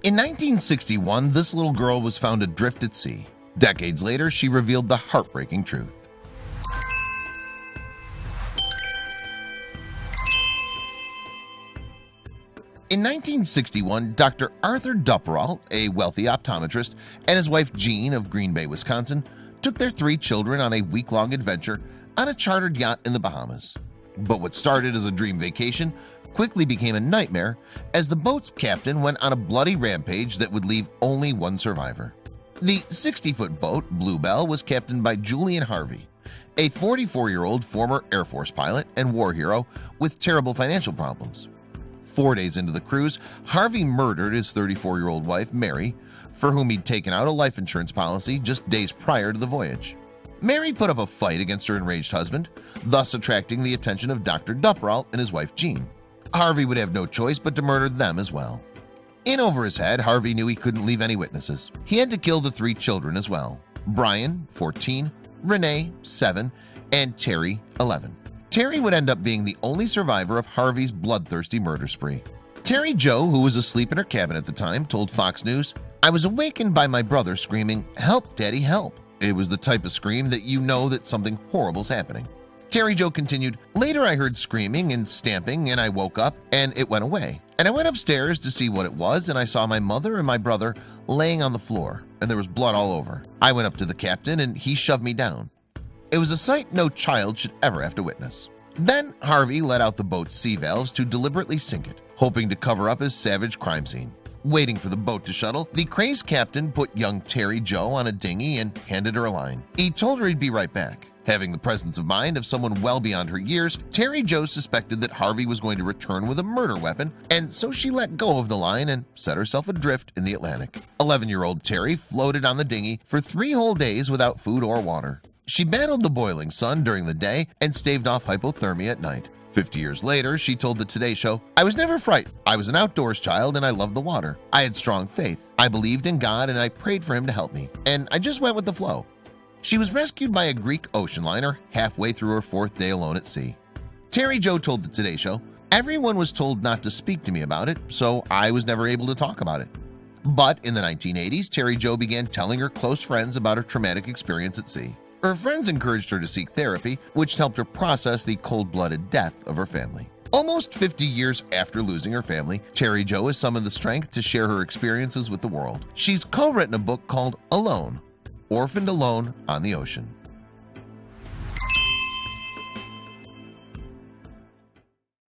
In 1961, this little girl was found adrift at sea. Decades later, she revealed the heartbreaking truth. In 1961, Dr. Arthur Dupperrault, a wealthy optometrist, and his wife Jean of Green Bay, Wisconsin, took their 3 children on a week-long adventure on a chartered yacht in the Bahamas. But what started as a dream vacation quickly became a nightmare as the boat's captain went on a bloody rampage that would leave only one survivor. The 60-foot boat, Bluebell, was captained by Julian Harvey, a 44-year-old former Air Force pilot and war hero with terrible financial problems. 4 days into the cruise, Harvey murdered his 34-year-old wife, Mary, for whom he'd taken out a life insurance policy just days prior to the voyage. Mary put up a fight against her enraged husband, thus attracting the attention of Dr. Dupperrault and his wife Jean. Harvey would have no choice but to murder them as well. In over his head, Harvey knew he couldn't leave any witnesses. He had to kill the 3 children as well: Brian, 14, Renee, 7, and Terry, 11. Terry would end up being the only survivor of Harvey's bloodthirsty murder spree. Terry Jo, who was asleep in her cabin at the time, told Fox News, "I was awakened by my brother screaming, 'Help, Daddy, help!' It was the type of scream that you know that something horrible's happening." Terry Jo continued, "Later I heard screaming and stamping and I woke up and it went away. And I went upstairs to see what it was and I saw my mother and my brother laying on the floor and there was blood all over. I went up to the captain and he shoved me down. It was a sight no child should ever have to witness." Then Harvey let out the boat's sea valves to deliberately sink it, hoping to cover up his savage crime scene. Waiting for the boat to shuttle, the crazed captain put young Terry Jo on a dinghy and handed her a line. He told her he'd be right back. Having the presence of mind of someone well beyond her years, Terry Jo suspected that Harvey was going to return with a murder weapon, and so she let go of the line and set herself adrift in the Atlantic. 11-year-old Terry floated on the dinghy for 3 whole days without food or water. She battled the boiling sun during the day and staved off hypothermia at night. 50 years later, she told the Today Show, "I was never frightened. I was an outdoors child and I loved the water. I had strong faith. I believed in God and I prayed for him to help me. And I just went with the flow." She was rescued by a Greek ocean liner halfway through her 4th day alone at sea. Terry Jo told the Today Show, "Everyone was told not to speak to me about it, so I was never able to talk about it." But in the 1980s, Terry Jo began telling her close friends about her traumatic experience at sea. Her friends encouraged her to seek therapy, which helped her process the cold-blooded death of her family. Almost 50 years after losing her family, Terry Jo has summoned the strength to share her experiences with the world. She's co-written a book called Alone, Orphaned Alone on the Ocean.